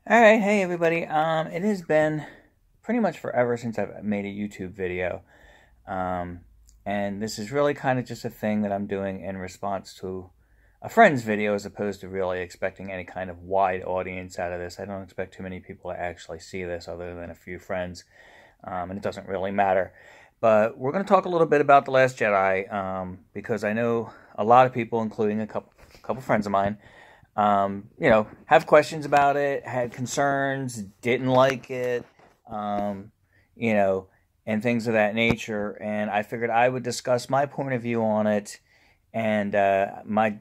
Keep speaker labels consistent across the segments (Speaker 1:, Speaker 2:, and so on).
Speaker 1: All right, hey everybody. It has been pretty much forever since I've made a YouTube video, um, and this is really kind of just a thing that I'm doing in response to a friend's video, as opposed to really expecting any kind of wide audience out of this. I don't expect too many people to actually see this, other than a few friends, and it doesn't really matter. But we're going to talk a little bit about The Last Jedi, because I know a lot of people, including a couple friends of mine, have questions about it, had concerns, didn't like it, um, you know, and things of that nature. And I figured I would discuss my point of view on it. And my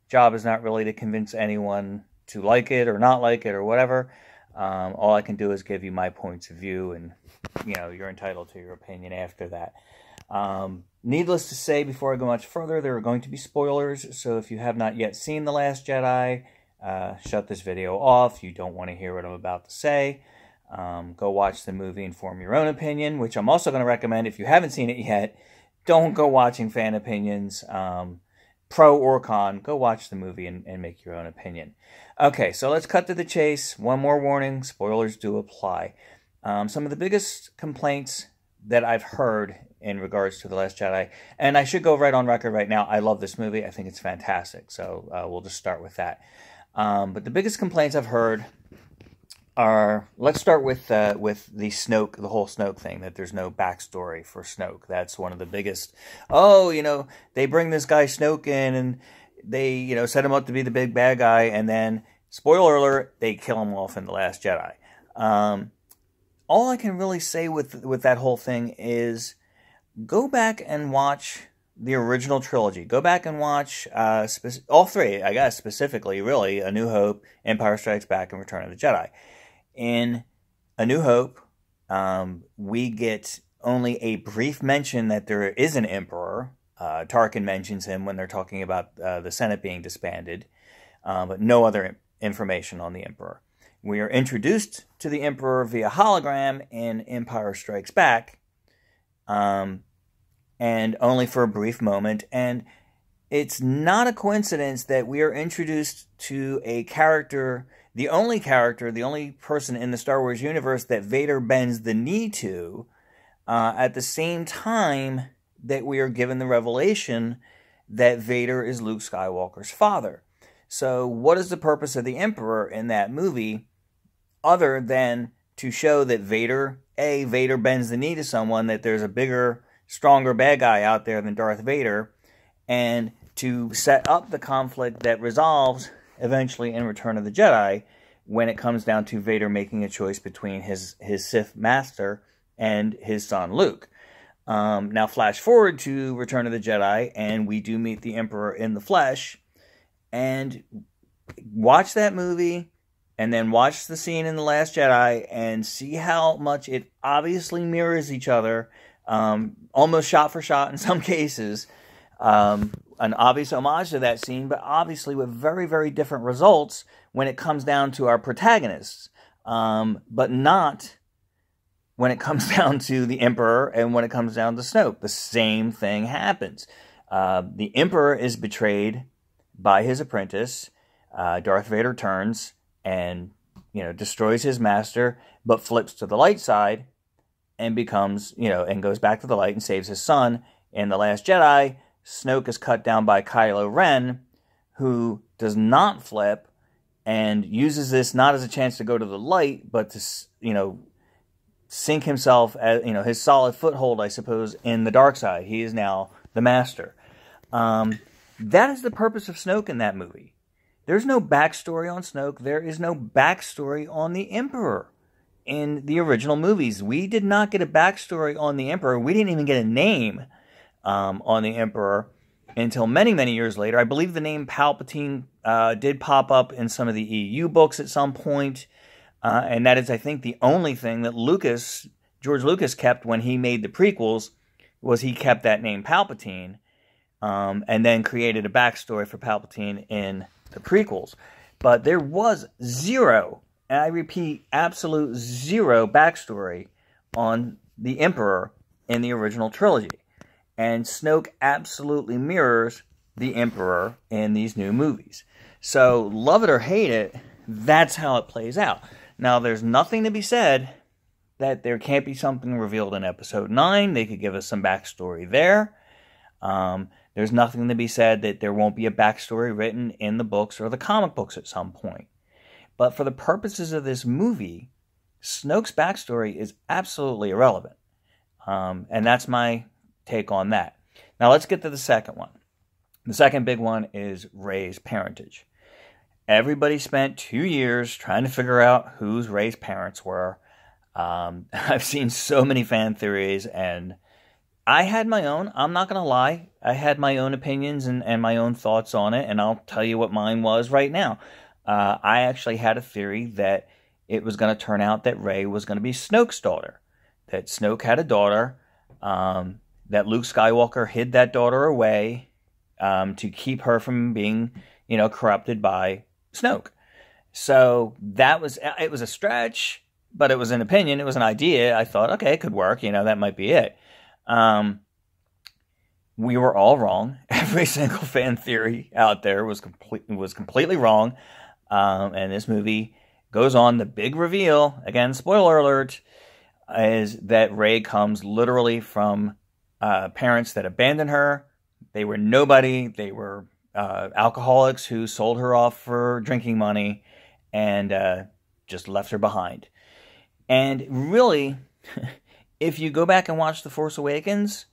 Speaker 1: job is not really to convince anyone to like it or not like it or whatever. All I can do is give you my points of view, and you're entitled to your opinion after that. Needless to say, before I go much further, there are going to be spoilers, so if you have not yet seen The Last Jedi, shut this video off. You don't want to hear what I'm about to say. Go watch the movie and form your own opinion, which I'm also going to recommend if you haven't seen it yet. Don't go watching fan opinions, pro or con. Go watch the movie and make your own opinion. Okay, so let's cut to the chase. One more warning, spoilers do apply. Some of the biggest complaints that I've heard in regards to The Last Jedi, and I should go right on record right now, I love this movie. I think it's fantastic, so we'll just start with that. But the biggest complaints I've heard are, let's start with the Snoke, the whole Snoke thing, that there's no backstory for Snoke. That's one of the biggest. Oh, they bring this guy Snoke in, and they, set him up to be the big bad guy, and then, spoiler alert, they kill him off in The Last Jedi. All I can really say with that whole thing is, go back and watch the original trilogy. Go back and watch all three, I guess, specifically, really, A New Hope, Empire Strikes Back, and Return of the Jedi. In A New Hope, we get only a brief mention that there is an emperor. Tarkin mentions him when they're talking about the Senate being disbanded, but no other information on the emperor. We are introduced to the emperor via hologram in Empire Strikes Back, and only for a brief moment. And it's not a coincidence that we are introduced to a character, the only person in the Star Wars universe that Vader bends the knee to, at the same time that we are given the revelation that Vader is Luke Skywalker's father. So what is the purpose of the Emperor in that movie, other than to show that Vader bends the knee to someone, that there's a bigger, stronger bad guy out there than Darth Vader, and to set up the conflict that resolves eventually in Return of the Jedi, when it comes down to Vader making a choice between his Sith master and his son Luke. Now flash forward to Return of the Jedi, and we do meet the Emperor in the flesh, and watch that movie, and then watch the scene in The Last Jedi, and see how much it obviously mirrors each other, almost shot for shot in some cases, an obvious homage to that scene, but obviously with very, very different results when it comes down to our protagonists, but not when it comes down to the Emperor and when it comes down to Snoke. The same thing happens. The Emperor is betrayed by his apprentice. Darth Vader turns and destroys his master, but flips to the light side and becomes, and goes back to the light and saves his son. In The Last Jedi, Snoke is cut down by Kylo Ren, who does not flip and uses this not as a chance to go to the light, but to, sink himself, as his solid foothold, I suppose, in the dark side. He is now the master. That is the purpose of Snoke in that movie. There's no backstory on Snoke. There is no backstory on the Emperor in the original movies. We did not get a backstory on the Emperor. We didn't even get a name on the Emperor until many, many years later. I believe the name Palpatine did pop up in some of the EU books at some point, and that is, I think, the only thing that George Lucas kept when he made the prequels, was he kept that name Palpatine, and then created a backstory for Palpatine in the prequels. But there was zero, and I repeat, absolute zero backstory on the Emperor in the original trilogy. And Snoke absolutely mirrors the Emperor in these new movies. So, love it or hate it, That's how it plays out. Now, there's nothing to be said that there can't be something revealed in episode 9. They could give us some backstory there. There's nothing to be said that there won't be a backstory written in the books or the comic books at some point. But for the purposes of this movie, Snoke's backstory is absolutely irrelevant. And that's my take on that. Now let's get to the second one. The second big one is Rey's parentage. Everybody spent 2 years trying to figure out who Rey's parents were. I've seen so many fan theories, and I had my own. I'm not going to lie. I had my own opinions and my own thoughts on it, and I'll tell you what mine was right now. I actually had a theory that it was going to turn out that Rey was going to be Snoke's daughter. That Snoke had a daughter, that Luke Skywalker hid that daughter away to keep her from being, corrupted by Snoke. So it was a stretch, but it was an opinion. It was an idea. I thought, okay, it could work. That might be it. We were all wrong. Every single fan theory out there was completely wrong. And this movie goes on. The big reveal, again, spoiler alert, is that Rey comes literally from parents that abandoned her. They were nobody. They were alcoholics who sold her off for drinking money and just left her behind. And really, if you go back and watch The Force Awakens,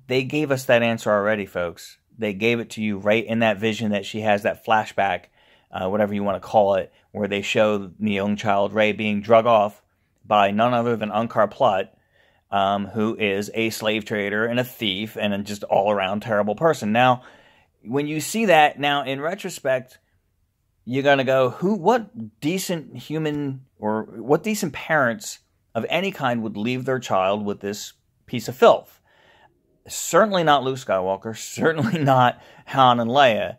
Speaker 1: they gave us that answer already, folks. They gave it to you right in that vision that she has, that flashback, whatever you want to call it, where they show the young child Rey being drug off by none other than Unkar Plutt, who is a slave trader and a thief and a just all-around terrible person. Now, when you see that, now in retrospect, you're going to go, what decent human or what decent parents of any kind would leave their child with this piece of filth? Certainly not Luke Skywalker, certainly not Han and Leia,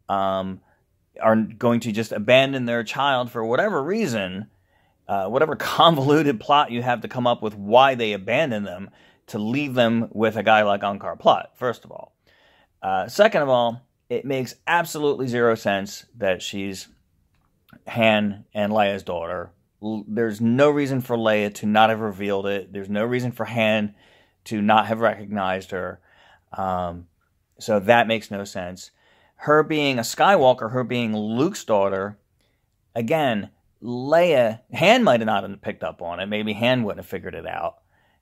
Speaker 1: are going to just abandon their child for whatever reason, whatever convoluted plot you have to come up with why they abandon them, to leave them with a guy like Unkar Plutt, first of all. Second of all, it makes absolutely zero sense that she's Han and Leia's daughter. There's no reason for Leia to not have revealed it. There's no reason for Han to not have recognized her. So that makes no sense. Her being a Skywalker, her being Luke's daughter, again, Han might have not picked up on it. Maybe Han wouldn't have figured it out.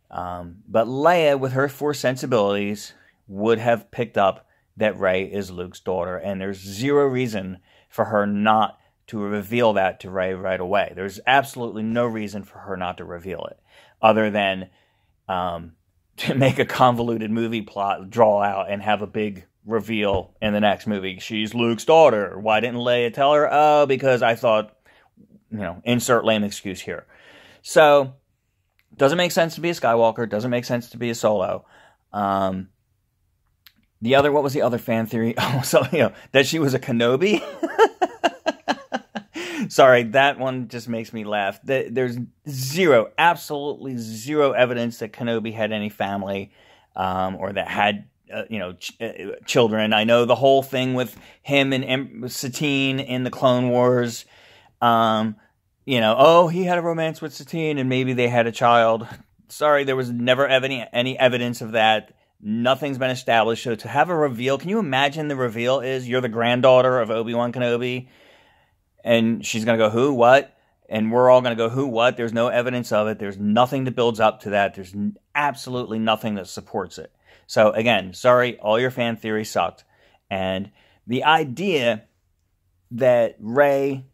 Speaker 1: But Leia, with her Force sensibilities, would have picked up that Rey is Luke's daughter. And there's zero reason for her not to reveal that to Rey right away. There's absolutely no reason for her not to reveal it, other than to make a convoluted movie plot, draw out, and have a big reveal in the next movie. She's Luke's daughter. Why didn't Leia tell her? Oh, because I thought, insert lame excuse here. So, doesn't make sense to be a Skywalker. Doesn't make sense to be a Solo. What was the other fan theory? Oh, so, that she was a Kenobi? Sorry, that one just makes me laugh. There's absolutely zero evidence that Kenobi had any family, or that had, children. I know the whole thing with him and Satine in the Clone Wars. He had a romance with Satine and maybe they had a child. Sorry, there was never any evidence of that. Nothing's been established. So to have a reveal, can you imagine the reveal is you're the granddaughter of Obi-Wan Kenobi? And she's going to go, who, what? And we're all going to go, who, what? There's no evidence of it. There's nothing that builds up to that. There's absolutely nothing that supports it. So again, sorry, all your fan theories sucked. And the idea that Rey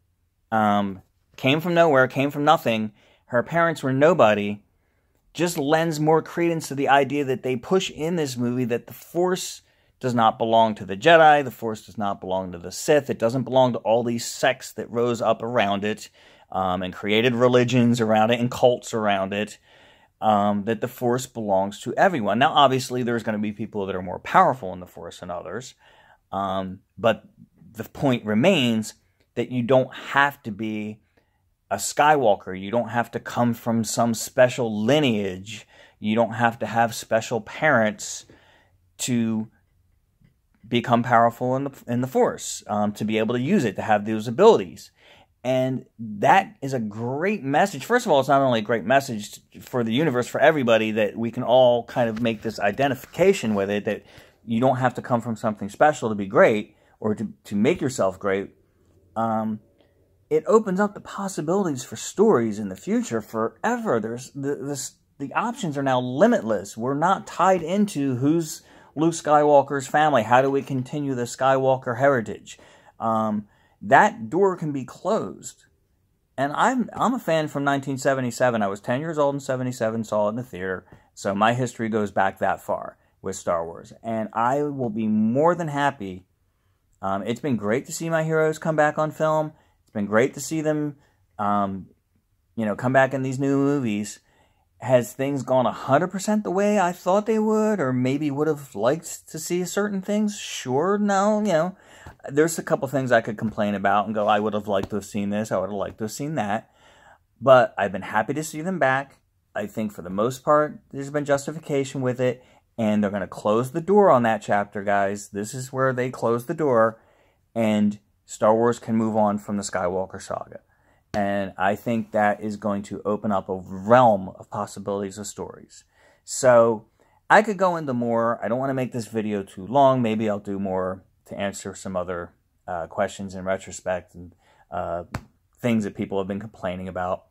Speaker 1: came from nowhere, came from nothing, her parents were nobody, just lends more credence to the idea that they push in this movie that the Force does not belong to the Jedi, the Force does not belong to the Sith, it doesn't belong to all these sects that rose up around it, and created religions around it and cults around it, that the Force belongs to everyone. Now, obviously, there's going to be people that are more powerful in the Force than others, but the point remains that you don't have to be a Skywalker. You don't have to come from some special lineage. You don't have to have special parents to become powerful in the Force, to be able to use it, to have those abilities. And that is a great message. First of all, it's not only a great message for the universe, for everybody, that we can all kind of make this identification with it, that you don't have to come from something special to be great or to make yourself great. It opens up the possibilities for stories in the future forever. The options are now limitless. We're not tied into who's Luke Skywalker's family. How do we continue the Skywalker heritage? That door can be closed. And I'm a fan from 1977. I was 10 years old in 77, saw it in the theater. So my history goes back that far with Star Wars. And I will be more than happy. It's been great to see my heroes come back on film. It's been great to see them, come back in these new movies. Has things gone 100% the way I thought they would, or maybe would have liked to see certain things? Sure, no, there's a couple things I could complain about and go, I would have liked to have seen this, I would have liked to have seen that. But I've been happy to see them back. I think for the most part, there's been justification with it, and they're going to close the door on that chapter, guys. This is where they close the door, and Star Wars can move on from the Skywalker saga. And I think that is going to open up a realm of possibilities of stories. So I could go into more. I don't want to make this video too long. Maybe I'll do more to answer some other questions in retrospect and things that people have been complaining about.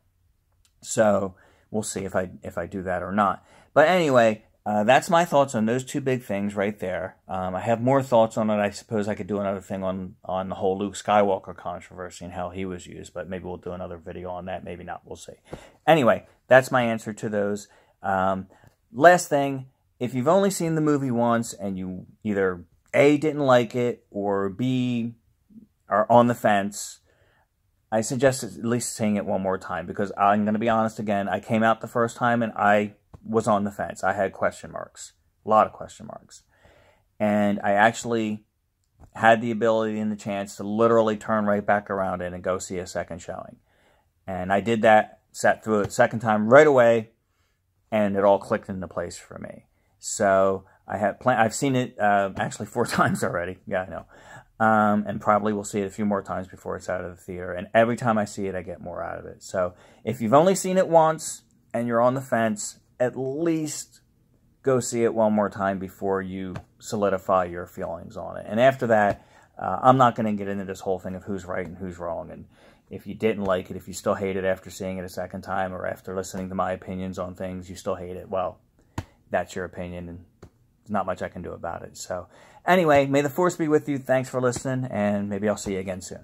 Speaker 1: So we'll see if I do that or not. But anyway, that's my thoughts on those two big things right there. I have more thoughts on it. I suppose I could do another thing on the whole Luke Skywalker controversy and how he was used, but maybe we'll do another video on that. Maybe not. We'll see. Anyway, that's my answer to those. Last thing, if you've only seen the movie once and you either A, didn't like it, or B, are on the fence, I suggest at least seeing it one more time, because I'm going to be honest again, I came out the first time and I was on the fence. I had question marks, a lot of question marks. And I actually had the ability and the chance to literally turn right back around and go see a second showing. And I did that, sat through it second time right away, and it all clicked into place for me. So I've seen it actually 4 times already. Yeah, I know. And probably will see it a few more times before it's out of the theater. And every time I see it, I get more out of it. So if you've only seen it once and you're on the fence, at least go see it one more time before you solidify your feelings on it. And after that, I'm not going to get into this whole thing of who's right and who's wrong. And if you didn't like it, if you still hate it after seeing it a second time, or after listening to my opinions on things, you still hate it, well, that's your opinion, and there's not much I can do about it. So anyway, may the Force be with you. Thanks for listening, and maybe I'll see you again soon.